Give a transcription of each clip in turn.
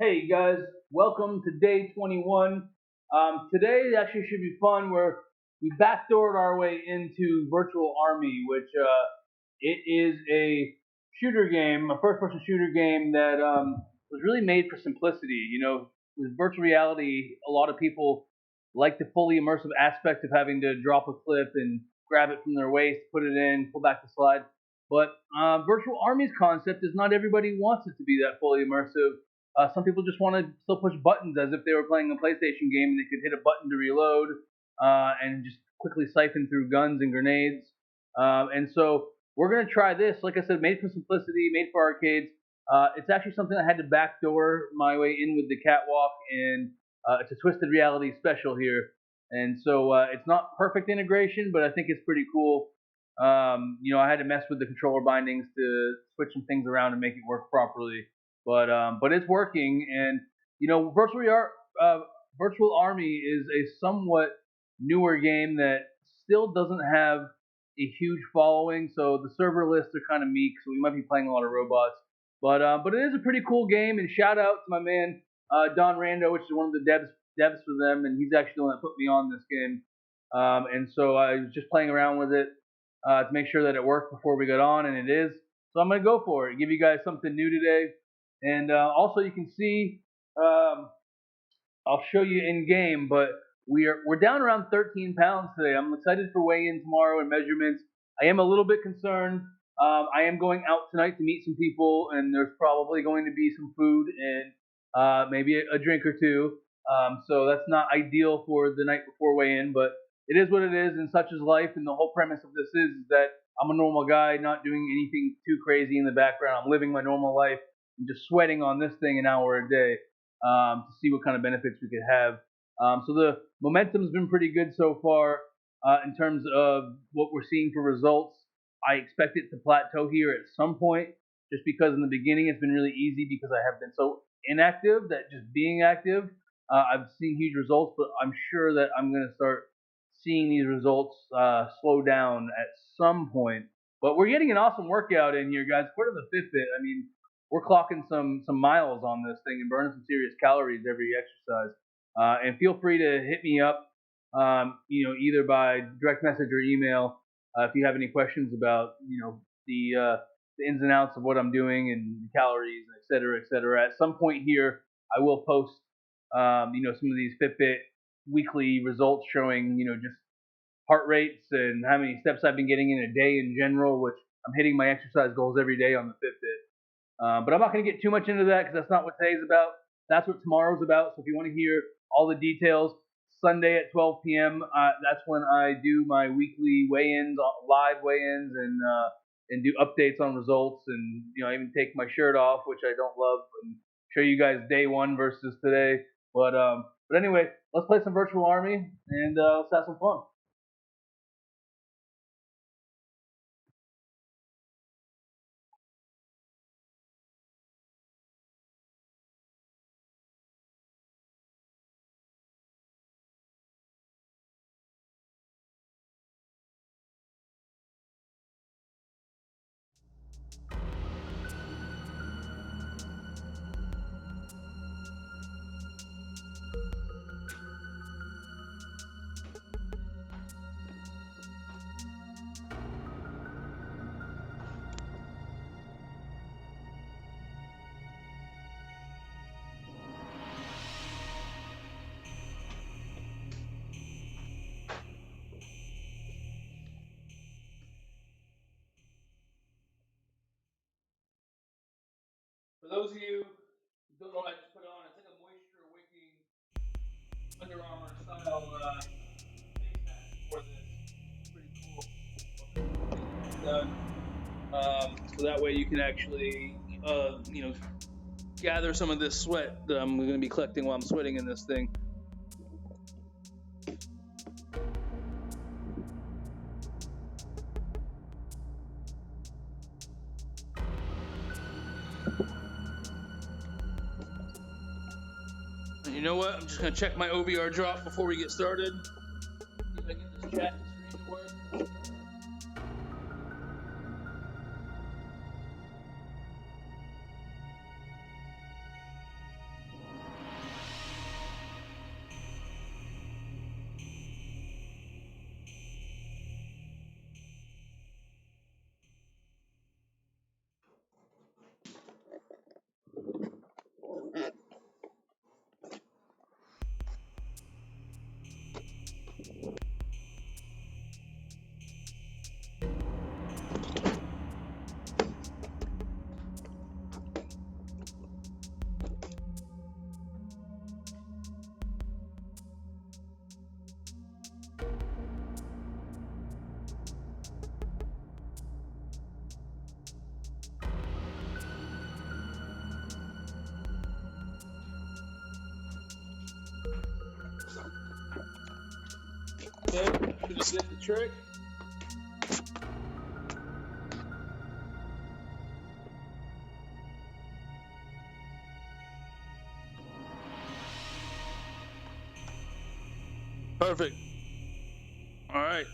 Hey guys, welcome to day 21. Today actually should be fun. We backdoored our way into Virtual Army, which it is a shooter game, a first-person shooter game that was really made for simplicity. With virtual reality, a lot of people like the fully immersive aspect of having to drop a clip and grab it from their waist, put it in, pull back the slide. But Virtual Army's concept is not everybody wants it to be that fully immersive. Some people just want to still push buttons as if they were playing a PlayStation game and they could hit a button to reload and just quickly siphon through guns and grenades. And so we're going to try this. Like I said, made for simplicity, made for arcades. It's actually something I had to backdoor my way in with the catwalk, and it's a Twisted Reality special here. And so it's not perfect integration, but I think it's pretty cool. I had to mess with the controller bindings to switch some things around and make it work properly. But it's working, and Virtual Army is a somewhat newer game that still doesn't have a huge following. So the server lists are kind of meek, so we might be playing a lot of robots. But it is a pretty cool game, and shout out to my man Don Rando, which is one of the devs for them, and he's actually the one that put me on this game. And so I was just playing around with it to make sure that it worked before we got on, and it is. So I'm gonna go for it. Give you guys something new today, and also you can see. I'll show you in game, but we're down around 13 pounds today. I'm excited for weigh-in tomorrow and measurements. I am a little bit concerned. I am going out tonight to meet some people, and there's probably going to be some food and maybe a drink or two. So that's not ideal for the night before weigh-in, but it is what it is, and such is life. And the whole premise of this is that I'm a normal guy, not doing anything too crazy in the background. I'm living my normal life and just sweating on this thing an hour a day to see what kind of benefits we could have. So the momentum's been pretty good so far in terms of what we're seeing for results. I expect it to plateau here at some point, just because in the beginning it's been really easy because I have been so inactive that just being active, I've seen huge results, but I'm sure that I'm going to start seeing these results slow down at some point. But we're getting an awesome workout in here, guys. According to the Fitbit, I mean, we're clocking some miles on this thing and burning some serious calories every exercise. And feel free to hit me up, either by direct message or email if you have any questions about the ins and outs of what I'm doing and calories, et cetera, et cetera. At some point here, I will post some of these Fitbit weekly results showing just heart rates and how many steps I've been getting in a day in general, which I'm hitting my exercise goals every day on the Fitbit. But I'm not going to get too much into that because that's not what today's about. That's what tomorrow's about. So if you want to hear all the details, Sunday at 12 p.m. That's when I do my weekly weigh-ins, live weigh-ins, and do updates on results. And I even take my shirt off, which I don't love, and show you guys day one versus today. But anyway, let's play some Virtual Army and let's have some fun. For those of you who don't know what I just put on, it's like a moisture wicking Under Armour style face mask for this. Pretty cool. Done. So that way you can actually, gather some of this sweat that I'm going to be collecting while I'm sweating in this thing. And you know what? I'm just going to check my OVR drop before we get started. See if I get this chat screen to work. Okay, should we get the trick? Perfect. All right.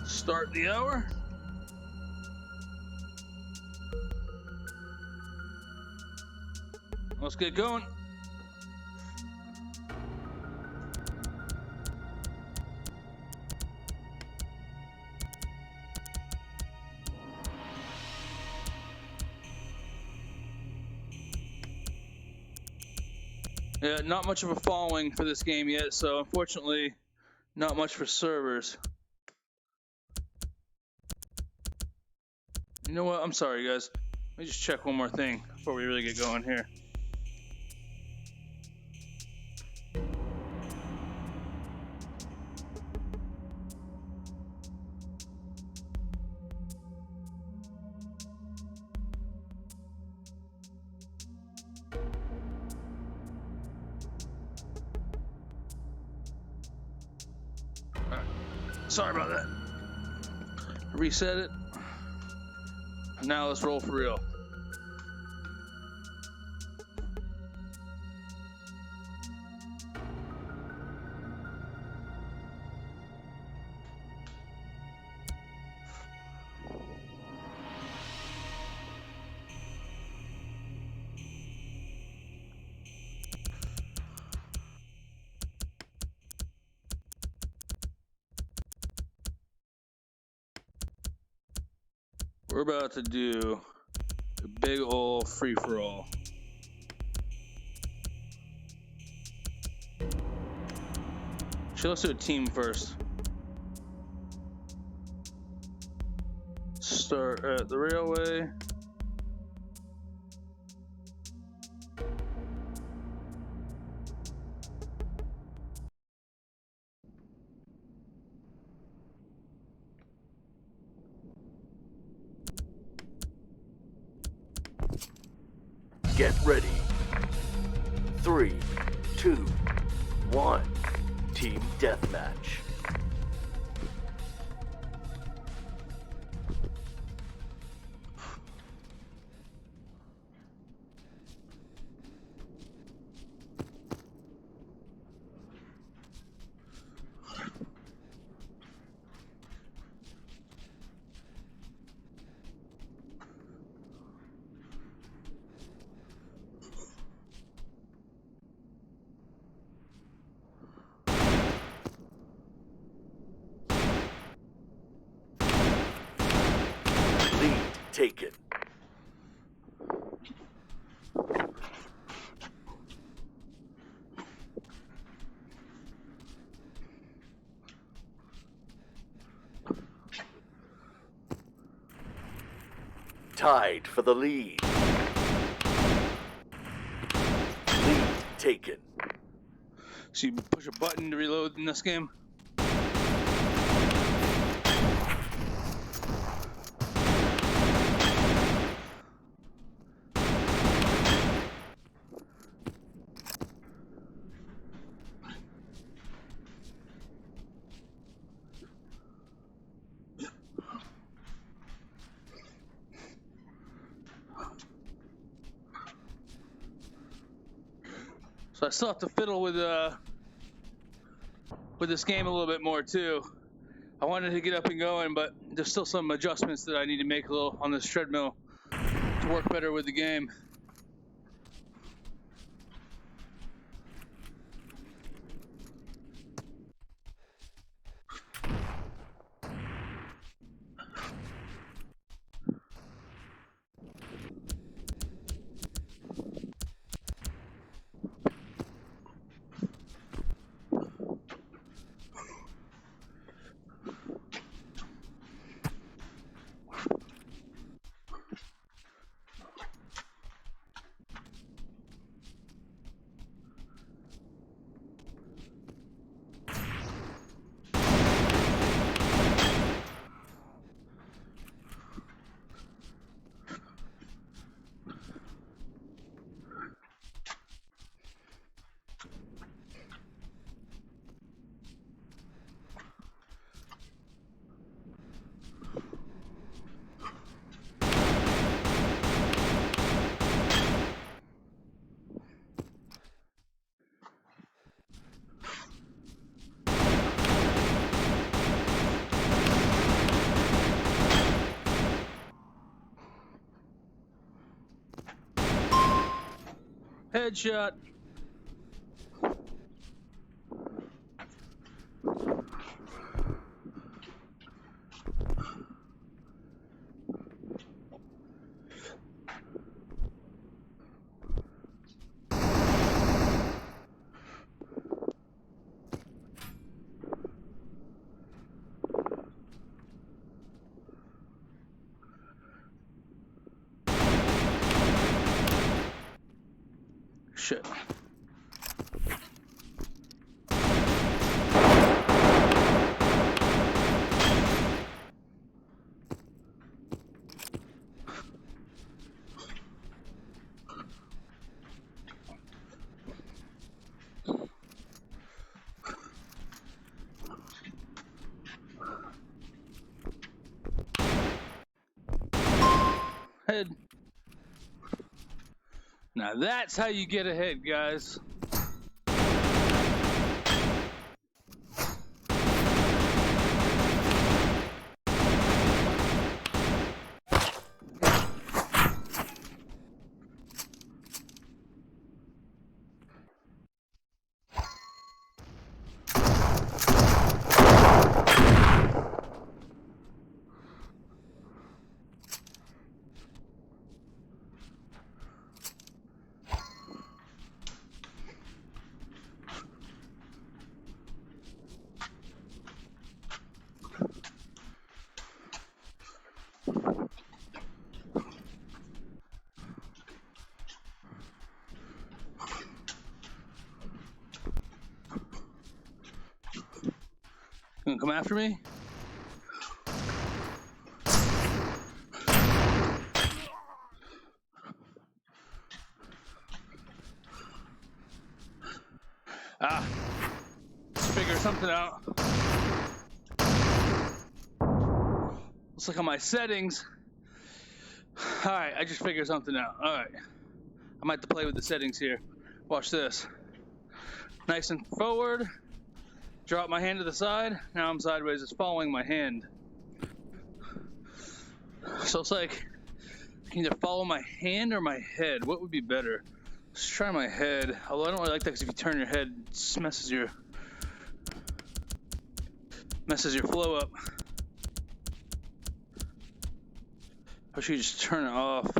Start the hour. Let's get going. Yeah, not much of a following for this game yet, so unfortunately, not much for servers. You know what? I'm sorry, guys. Let me just check one more thing before we really get going here. All right. Sorry about that. Reset it. Now let's roll for real. We're about to do a big ol' free-for-all. Actually, let's do a team first. Start at the railway. Get ready. 3, 2, 1. Team Deathmatch. Lead taken. Tied for the lead. Lead taken. So you push a button to reload in this game. So I still have to fiddle with this game a little bit more too. I wanted to get up and going, but there's still some adjustments that I need to make a little on this treadmill to work better with the game. Headshot. Shit. Head. Now that's how you get ahead, guys. You gonna come after me? Ah, let's figure something out. Looks like on my settings. All right, I just figured something out. All right, I might have to play with the settings here. Watch this. Nice and forward. Drop my hand to the side. Now I'm sideways. It's following my hand. So it's like I can either follow my hand or my head. What would be better? Let's try my head. Although I don't really like that because if you turn your head, it messes your flow up. Or should you just turn it off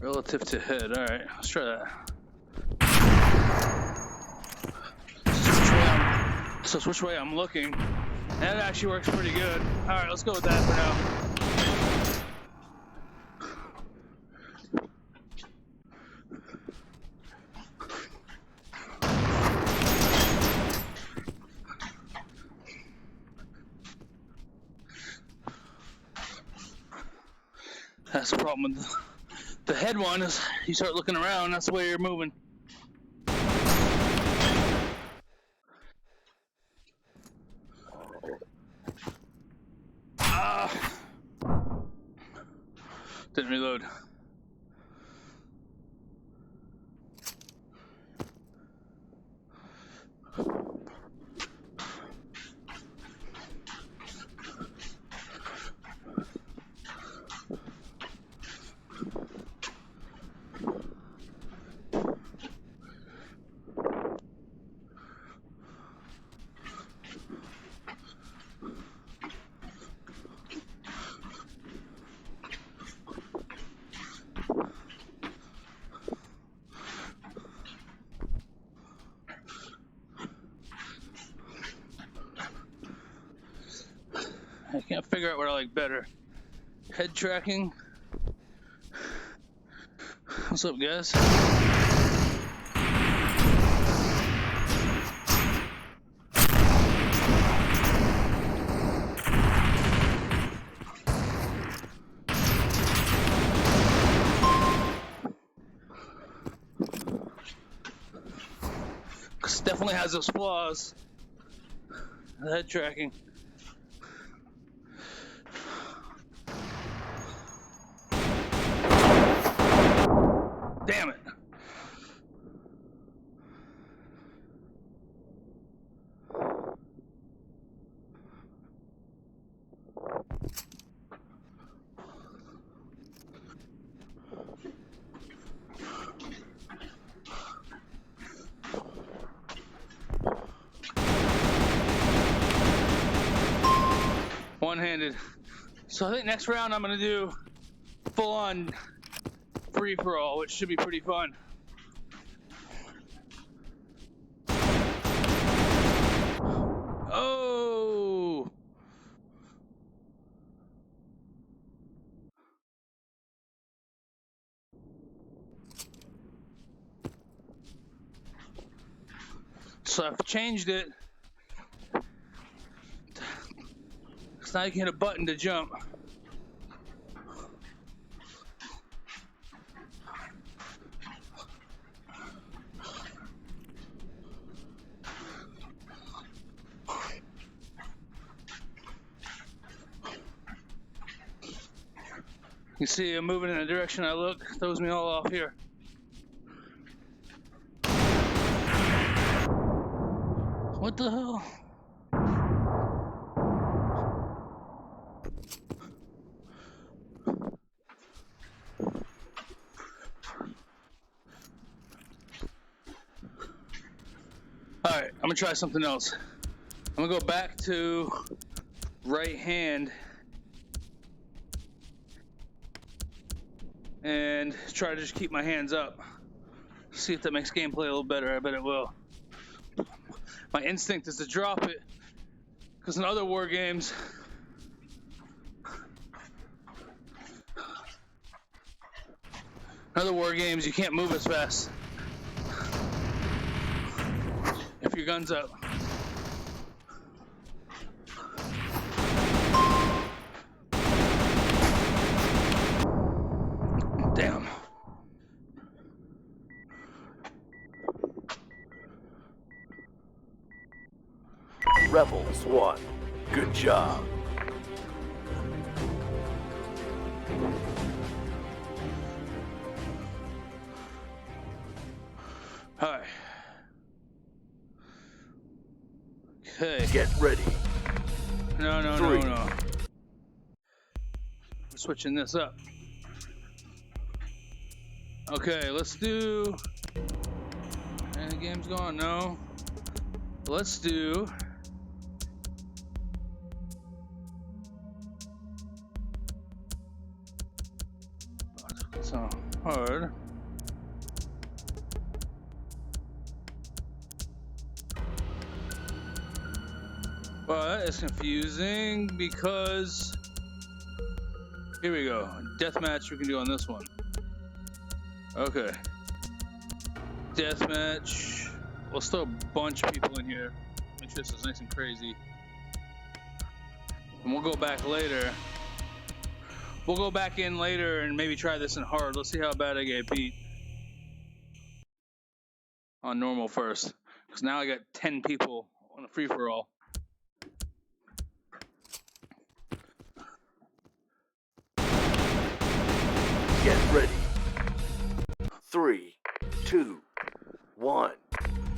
relative to head? All right, let's try that. So which way I'm looking. That actually works pretty good. All right, let's go with that for now. That's the problem with the head one is you start looking around, that's the way you're moving. Didn't reload. Can't figure out what I like better. Head tracking. What's up, guys? This definitely has its flaws. The head tracking. Damn it. One-handed. So I think next round I'm gonna do full-on free-for-all, which should be pretty fun. Oh! So I've changed it. So now you can hit a button to jump. You see I'm moving in the direction I look, throws me all off here. What the hell? Alright, I'm gonna try something else. I'm gonna go back to right hand and try to just keep my hands up. See if that makes gameplay a little better. I bet it will. My instinct is to drop it, because in other war games, you can't move as fast if your gun's up. Damn. Rebels won. Good job. Alright. Okay. Get ready. No. 3. We're switching this up. Okay, let's do... And the game's gone, no. Let's do... So hard. But it's confusing because here we go. Deathmatch we can do on this one. Okay. Deathmatch. We'll throw a bunch of people in here. Make sure this is nice and crazy. And we'll go back later. We'll go back in later and maybe try this in hard. Let's see how bad I get beat on normal first. Because now I got 10 people on a free-for-all. Get ready. 3, 2, 1.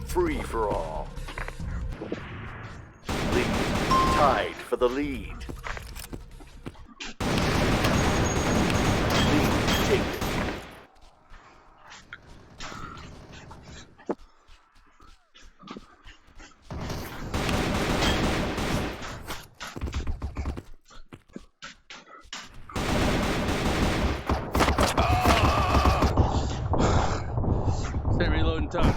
Free for all. Lead. Tied for the lead. Lead taken. Stay reloading time.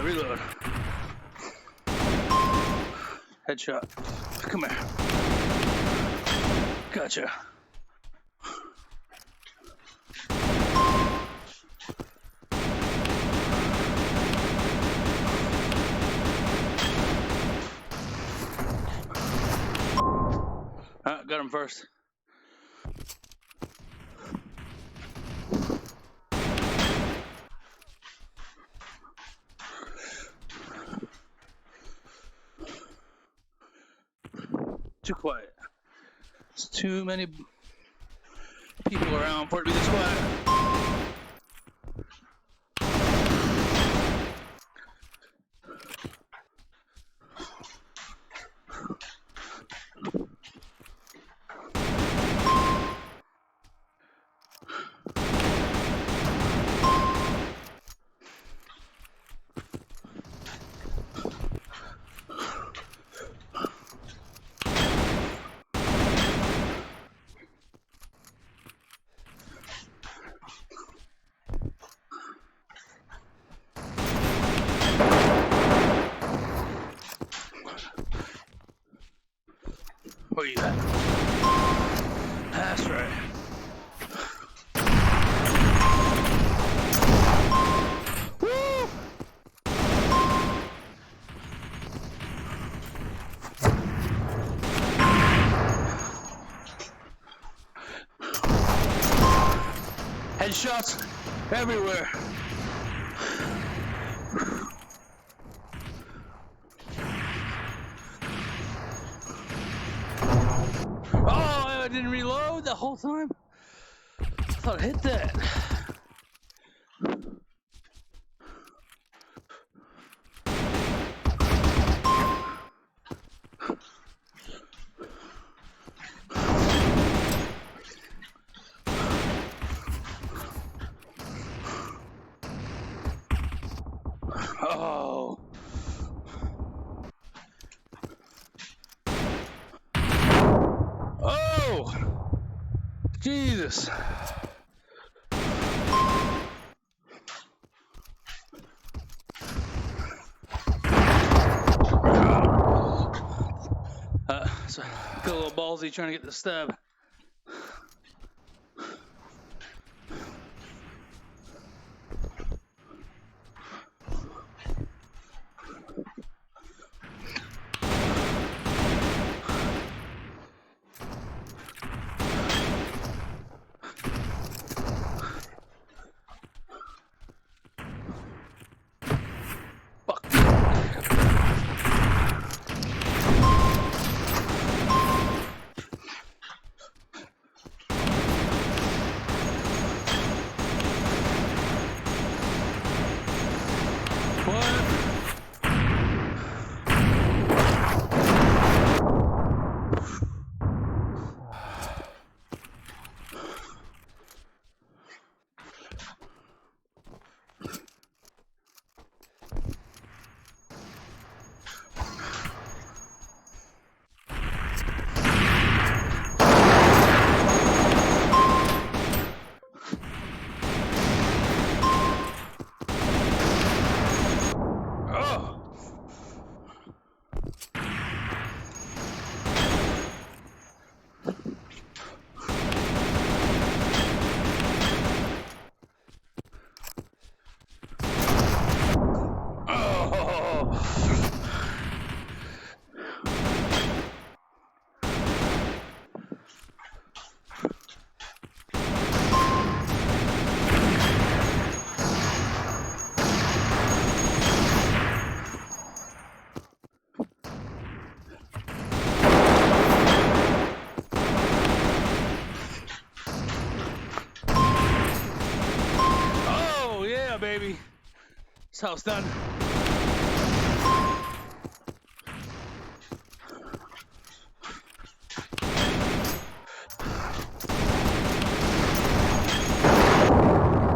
reload. Headshot. Come here. Gotcha. Got him first. Too quiet. There's too many people around for it to be this quiet. Where you at? That's right. Woo! Headshots everywhere. I didn't reload the whole time. I thought I hit that. Oh. Oh. Jesus. So feel a little ballsy trying to get the stab. Baby, this house done.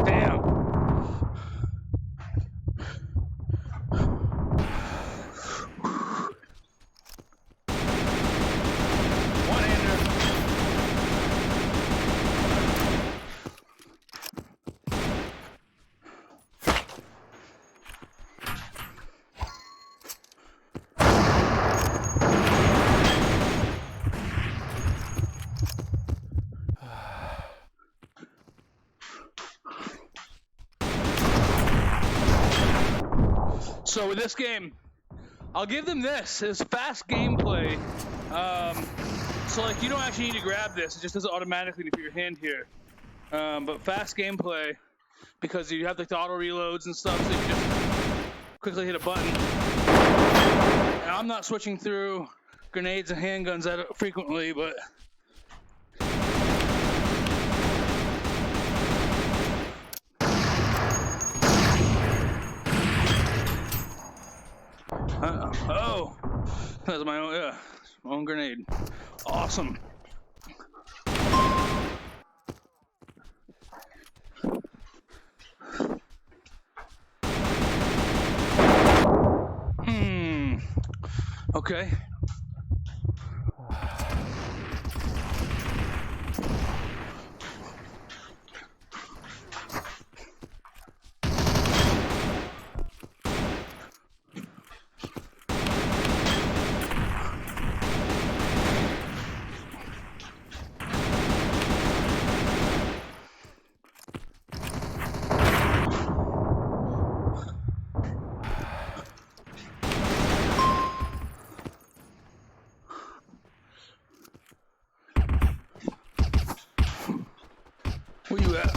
Damn. One-hander. So with this game, I'll give them this. It's fast gameplay. So like you don't actually need to grab this. It just does it automatically if you put your hand here. But fast gameplay because you have like the auto reloads and stuff, so you can just quickly hit a button. And I'm not switching through grenades and handguns that frequently, but oh, that's my own, my own grenade. Awesome. Okay. Where you at?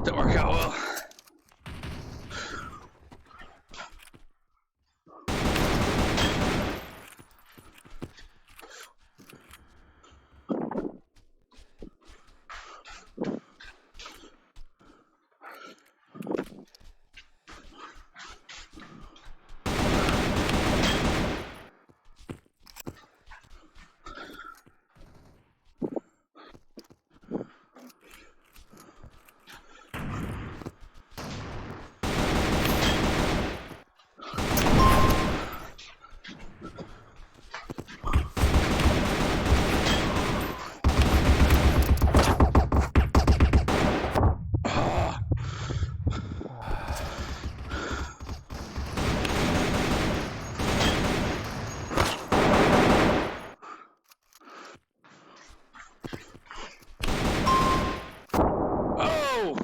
Didn't work out well. Oh!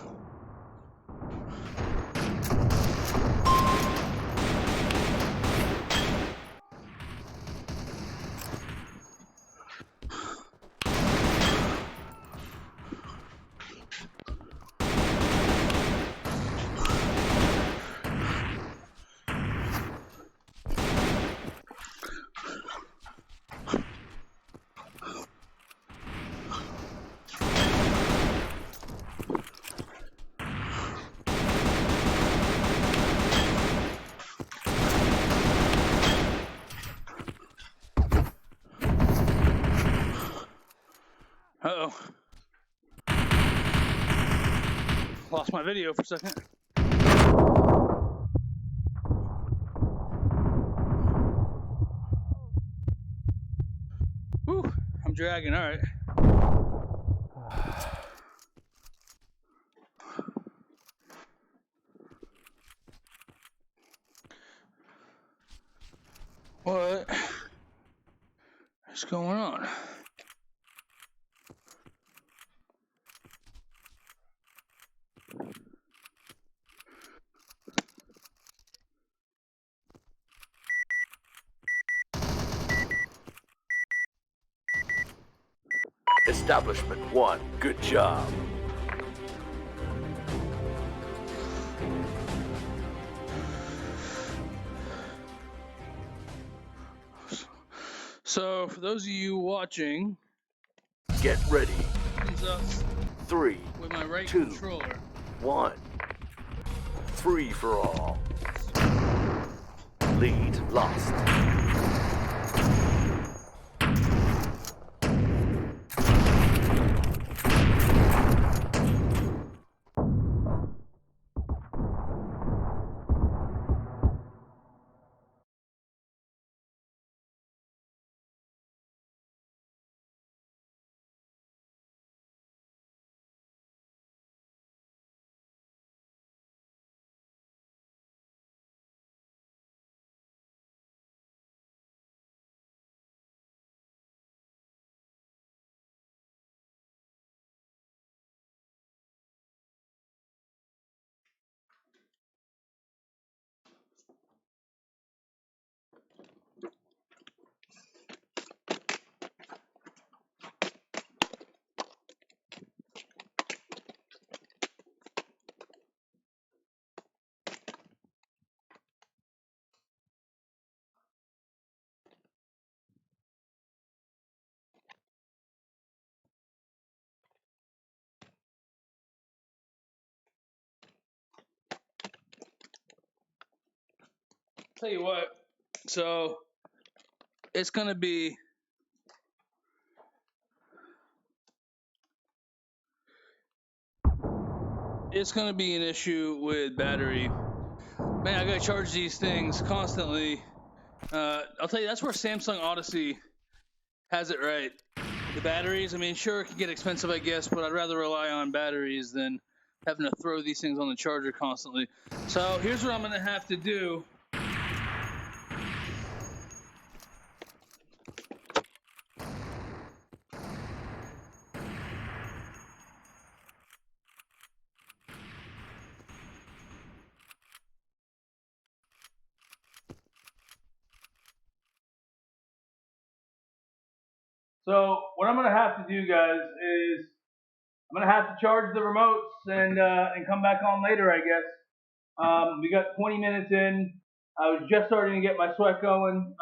Uh-oh. Lost my video for a second. Whew, I'm dragging, all right. What is going on? Establishment 1, good job. So, for those of you watching, Get ready. hands up 3, with my right 2, controller. 1. Free for all. Lead lost. Tell you what, so it's gonna be an issue with battery. Man, I gotta charge these things constantly. I'll tell you, that's where Samsung Odyssey has it right. The batteries, I mean, sure, it can get expensive, I guess, but I'd rather rely on batteries than having to throw these things on the charger constantly. So here's what I'm gonna have to do. So what I'm gonna have to do, guys, is I'm gonna have to charge the remotes and come back on later, I guess. We got 20 minutes in. I was just starting to get my sweat going.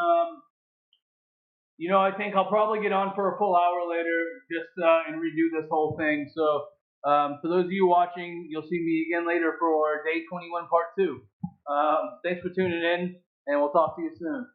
I think I'll probably get on for a full hour later, just and redo this whole thing. So for those of you watching, you'll see me again later for day 21, part 2. Thanks for tuning in, and we'll talk to you soon.